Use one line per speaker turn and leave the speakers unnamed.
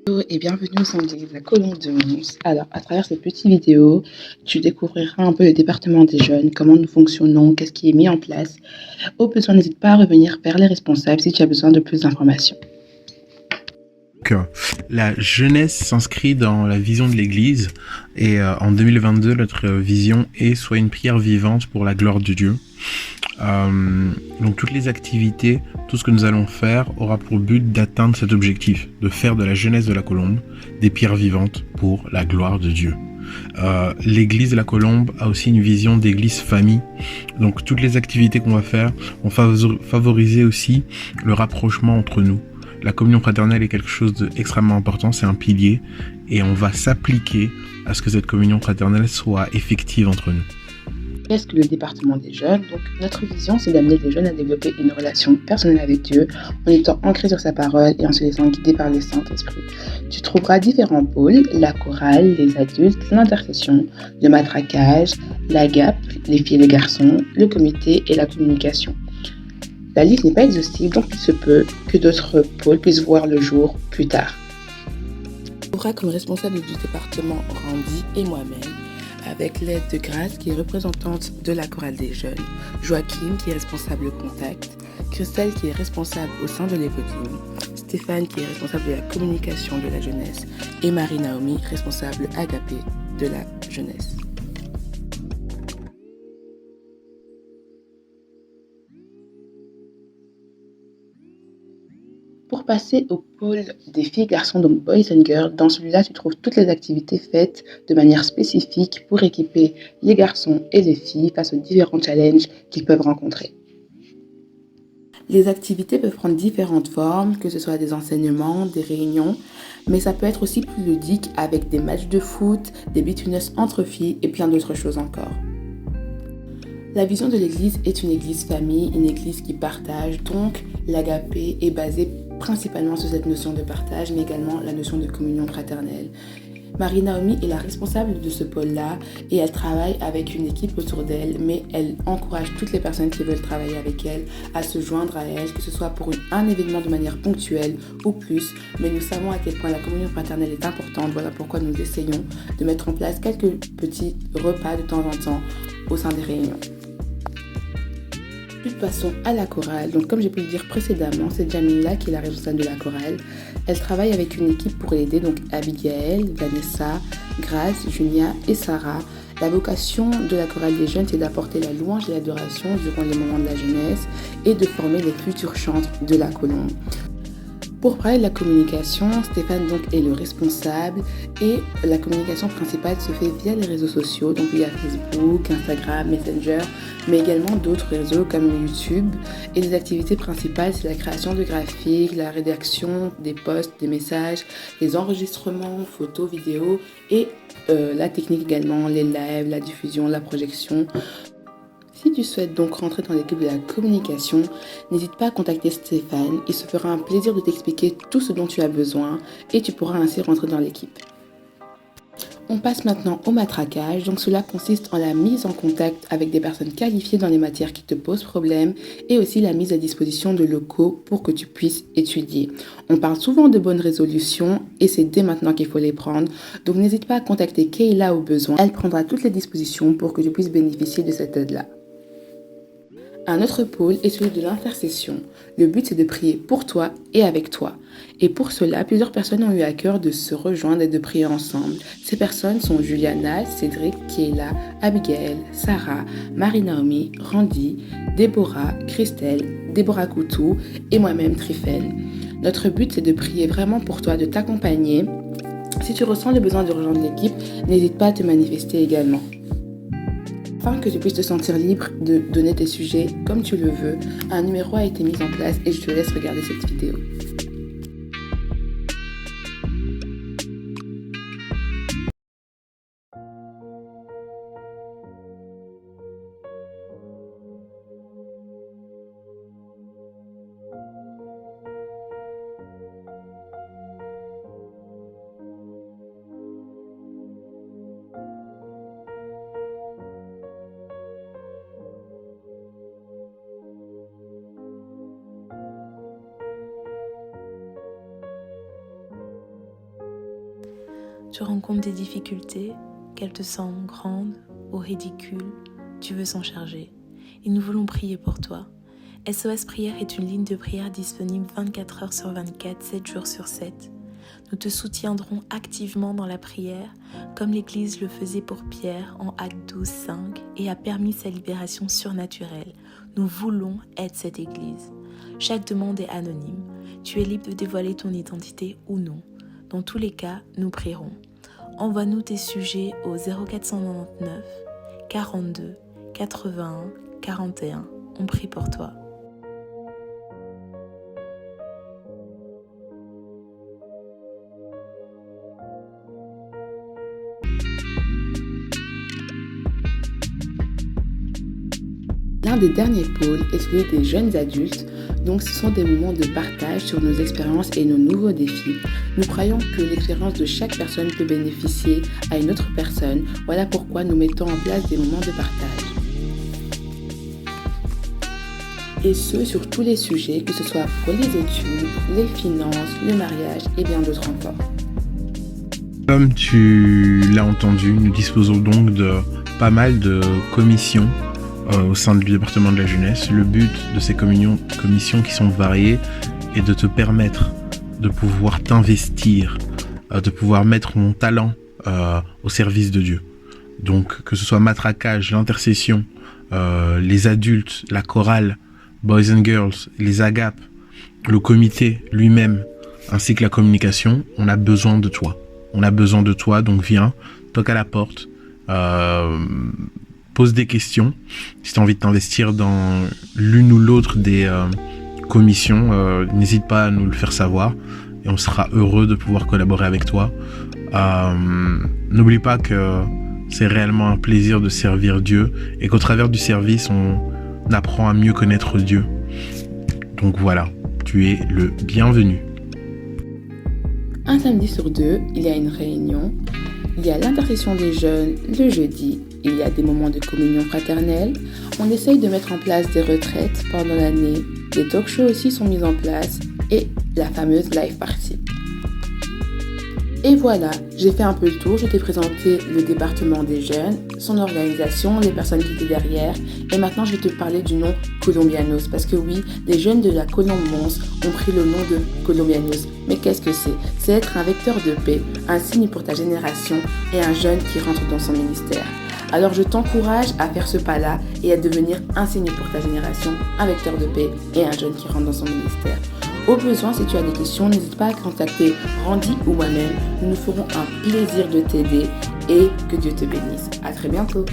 Hello et bienvenue au sein de la Colombe de Mons. Alors, à travers cette petite vidéo, tu découvriras un peu le département des jeunes, comment nous fonctionnons, qu'est-ce qui est mis en place. Au besoin, n'hésite pas à revenir vers les responsables si tu as besoin de plus d'informations.
Donc, la jeunesse s'inscrit dans la vision de l'Église et en 2022, notre vision est soit une prière vivante pour la gloire de Dieu. Donc toutes les activités, tout ce que nous allons faire aura pour but d'atteindre cet objectif, de faire de la jeunesse de la Colombe des pierres vivantes pour la gloire de Dieu. L'église de la Colombe a aussi une vision d'église famille. Donc toutes les activités qu'on va faire vont favoriser aussi le rapprochement entre nous. La communion fraternelle est quelque chose d'extrêmement important, c'est un pilier, et on va s'appliquer à ce que cette communion fraternelle soit effective entre nous.
Qu'est-ce que le département des jeunes? Donc, notre vision, c'est d'amener les jeunes à développer une relation personnelle avec Dieu en étant ancrés sur sa parole et en se laissant guider par le Saint-Esprit. Tu trouveras différents pôles, la chorale, les adultes, l'intercession, le matraquage, la GAP, les filles et les garçons, le comité et la communication. La liste n'est pas exhaustive, donc il se peut que d'autres pôles puissent voir le jour plus tard. On aura comme responsable du département Randy et moi-même, avec l'aide de Grace qui est représentante de la chorale des jeunes, Joachim qui est responsable contact, Christelle qui est responsable au sein de l'Évoquine, Stéphane qui est responsable de la communication de la jeunesse et Marie-Naomi responsable agapé de la jeunesse. Pour passer au pôle des filles, garçons, donc Boys and Girls, dans celui-là, tu trouves toutes les activités faites de manière spécifique pour équiper les garçons et les filles face aux différents challenges qu'ils peuvent rencontrer. Les activités peuvent prendre différentes formes, que ce soit des enseignements, des réunions, mais ça peut être aussi plus ludique avec des matchs de foot, des between us entre filles et plein d'autres choses encore. La vision de l'Église est une Église famille, une Église qui partage, donc l'agapé est basée principalement sur cette notion de partage, mais également la notion de communion fraternelle. Marie-Naomi est la responsable de ce pôle-là et elle travaille avec une équipe autour d'elle, mais elle encourage toutes les personnes qui veulent travailler avec elle à se joindre à elle, que ce soit pour un événement de manière ponctuelle ou plus, mais nous savons à quel point la communion fraternelle est importante, voilà pourquoi nous essayons de mettre en place quelques petits repas de temps en temps au sein des réunions. Puis passons à la chorale. Donc comme j'ai pu le dire précédemment, c'est Jamila qui est la responsable de la chorale. Elle travaille avec une équipe pour l'aider, donc Abigail, Vanessa, Grace, Julia et Sarah. La vocation de la chorale des jeunes, c'est d'apporter la louange et l'adoration durant les moments de la jeunesse et de former les futurs chantres de la Colombe. Pour parler de la communication, Stéphane donc est le responsable et la communication principale se fait via les réseaux sociaux, donc via Facebook, Instagram, Messenger, mais également d'autres réseaux comme YouTube. Et les activités principales, c'est la création de graphiques, la rédaction des posts, des messages, les enregistrements, photos, vidéos et la technique également, les lives, la diffusion, la projection. Si tu souhaites donc rentrer dans l'équipe de la communication, n'hésite pas à contacter Stéphane, il se fera un plaisir de t'expliquer tout ce dont tu as besoin et tu pourras ainsi rentrer dans l'équipe. On passe maintenant au matraquage, donc cela consiste en la mise en contact avec des personnes qualifiées dans les matières qui te posent problème et aussi la mise à disposition de locaux pour que tu puisses étudier. On parle souvent de bonnes résolutions et c'est dès maintenant qu'il faut les prendre, donc n'hésite pas à contacter Kayla au besoin, elle prendra toutes les dispositions pour que tu puisses bénéficier de cette aide-là. Un autre pôle est celui de l'intercession. Le but c'est de prier pour toi et avec toi. Et pour cela, plusieurs personnes ont eu à cœur de se rejoindre et de prier ensemble. Ces personnes sont Juliana, Cédric, Kayla, Abigail, Sarah, Marie-Naomi, Randy, Déborah, Christelle, Déborah Coutou et moi-même Trifel. Notre but c'est de prier vraiment pour toi, de t'accompagner. Si tu ressens le besoin de rejoindre l'équipe, n'hésite pas à te manifester également. Afin que tu puisses te sentir libre de donner tes sujets comme tu le veux, un numéro a été mis en place et je te laisse regarder cette vidéo.
tu rencontres des difficultés, qu'elles te semblent grandes ou ridicules, tu veux s'en charger. Et nous voulons prier pour toi. SOS Prière est une ligne de prière disponible 24 heures sur 24, 7 jours sur 7. Nous te soutiendrons activement dans la prière, comme l'Église le faisait pour Pierre en Actes 12, 5 et a permis sa libération surnaturelle. Nous voulons être cette Église. Chaque demande est anonyme. Tu es libre de dévoiler ton identité ou non. Dans tous les cas, nous prierons. Envoie-nous tes sujets au 0499 42 81 41. On prie pour toi.
L'un des derniers pôles est celui des jeunes adultes, donc ce sont des moments de partage sur nos expériences et nos nouveaux défis. Nous croyons que l'expérience de chaque personne peut bénéficier à une autre personne, voilà pourquoi nous mettons en place des moments de partage. Et ce, sur tous les sujets, que ce soit pour les études, les finances, le mariage et bien d'autres encore.
Comme tu l'as entendu, nous disposons donc de pas mal de commissions au sein du département de la jeunesse. Le but de ces commissions qui sont variées est de te permettre de pouvoir t'investir, de pouvoir mettre mon talent au service de Dieu. Donc que ce soit matraquage, l'intercession, les adultes, la chorale, Boys and Girls, les agapes, le comité lui-même, ainsi que la communication, on a besoin de toi. On a besoin de toi, donc viens, toque à la porte, pose des questions. Si tu as envie de t'investir dans l'une ou l'autre des commissions, n'hésite pas à nous le faire savoir et on sera heureux de pouvoir collaborer avec toi. N'oublie pas que c'est réellement un plaisir de servir Dieu et qu'au travers du service, on apprend à mieux connaître Dieu. Donc voilà, tu es le bienvenu.
Un samedi sur 2, il y a une réunion. Il y a l'intercession des jeunes le jeudi. Il y a des moments de communion fraternelle. On essaye de mettre en place des retraites pendant l'année. Des talk-shows aussi sont mis en place. Et la fameuse live party. Et voilà, j'ai fait un peu le tour. Je t'ai présenté le département des jeunes, son organisation, les personnes qui étaient derrière. Et maintenant, je vais te parler du nom Colombianos. Parce que oui, les jeunes de la Colombe-Mons ont pris le nom de Colombianos. Mais qu'est-ce que c'est ? C'est être un vecteur de paix, un signe pour ta génération et un jeune qui rentre dans son ministère. Alors je t'encourage à faire ce pas-là et à devenir un signe pour ta génération, un vecteur de paix et un jeune qui rentre dans son ministère. Au besoin, si tu as des questions, n'hésite pas à contacter Randy ou moi-même. Nous nous ferons un plaisir de t'aider et que Dieu te bénisse. À très bientôt.